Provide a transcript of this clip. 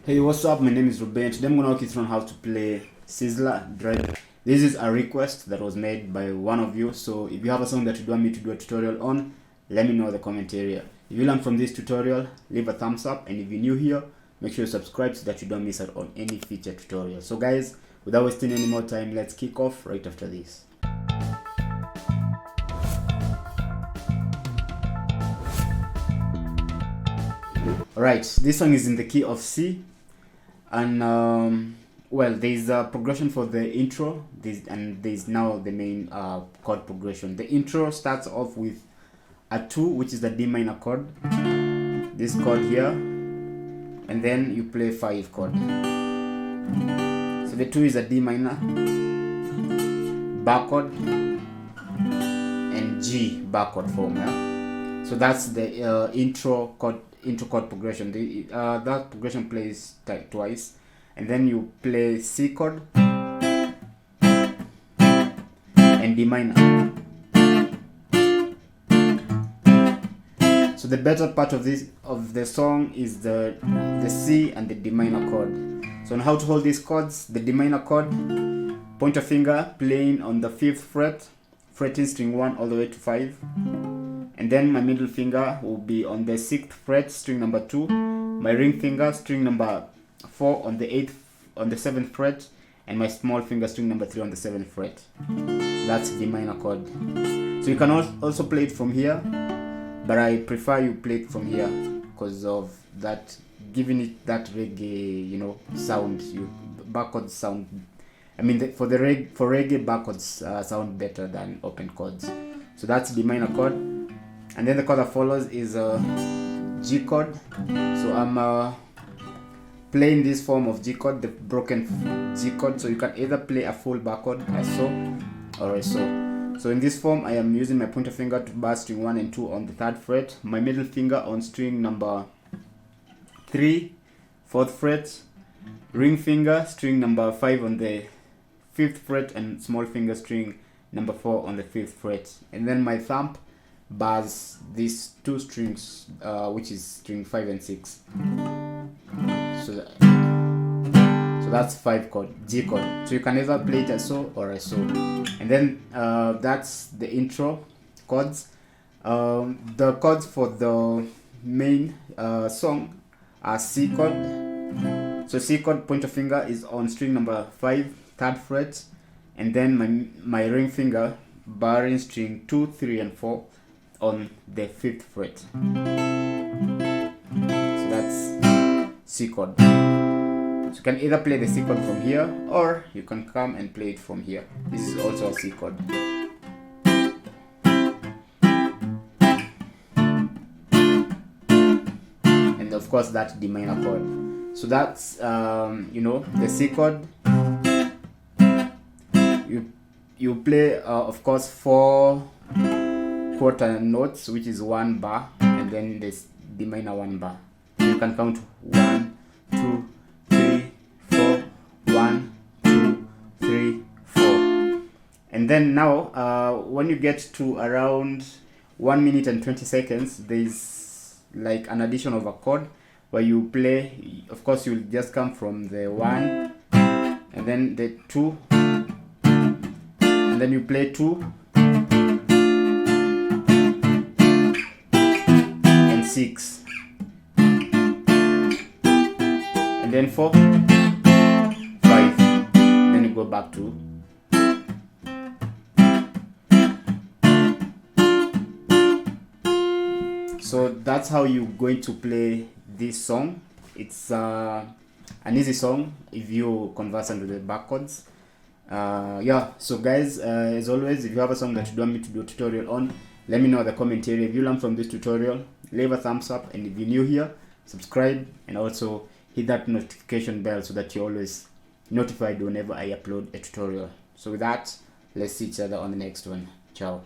Hey, what's up? My name is Ruben. Today I'm gonna walk you through on how to play Sizzla Dread. This is a request that was made by one of you. So if you have a song that you want me to do a tutorial on, let me know in the comment area. If you learn from this tutorial, leave a thumbs up, and if you're new here, make sure you subscribe so that you don't miss out on any future tutorial. So guys, without wasting any more time, let's kick off right after this. Alright, this song is in the key of C, and well, there's a progression for the intro, there's now the main chord progression. The intro starts off with a 2, which is the D minor chord, this chord here, and then you play 5 chord. So the 2 is a D minor, bar chord, and G bar chord form. Yeah? So that's the intro chord progression. That progression plays twice, and then you play C chord and D minor. So the better part of the song is the C and the D minor chord. So on how to hold these chords: the D minor chord, pointer finger playing on the 5th fret, fretting string 1 all the way to 5. And then my middle finger will be on the 6th fret, string number 2. My ring finger, string number 4 on the 7th fret, and my small finger, string number 3 on the 7th fret. That's the minor chord. So you can also play it from here, but I prefer you play it from here because of that, giving it that reggae, sound. Backwards sound. I mean, for reggae, backwards sound better than open chords. So that's the minor chord. And then the chord that follows is a G chord. So I'm playing this form of G chord, the broken G chord. So you can either play a full bar chord, as so, or as so. So in this form, I am using my pointer finger to bar string 1 and 2 on the 3rd fret, my middle finger on string number 3, 4th fret, ring finger, string number 5 on the 5th fret, and small finger, string number 4 on the 5th fret. And then my thumb bars these 2 strings, which is string 5 and 6. So that's 5 chord, G chord. So you can either play it as so or as so. And then that's the intro chords. The chords for the main song are C chord. So C chord, pointer finger is on string number 5, 3rd fret, and then my ring finger barring string 2, 3, and 4 on the 5th fret. So that's C chord. So you can either play the C chord from here, or you can come and play it from here. This is also a C chord. And of course that's the minor chord. So that's the C chord. You play of course 4 quarter notes, which is 1 bar, and then there's D minor 1 bar. You can count 1, 2, 3, 4, 1, 2, 3, 4. And then now when you get to around 1 minute and 20 seconds, there's like an addition of a chord where you play, of course you'll just come from the 1 and then the 2, and then you play 2 and 6, and then 4, 5, then you go back to. So that's how you're going to play this song. It's an easy song if you conversant with the bar chords. So guys, as always, if you have a song that you want me to do a tutorial on, let me know in the comment area. If you learn from this tutorial, leave a thumbs up, and if you're new here, subscribe, and also hit that notification bell so that you're always notified whenever I upload a tutorial. So with that, let's see each other on the next one. Ciao.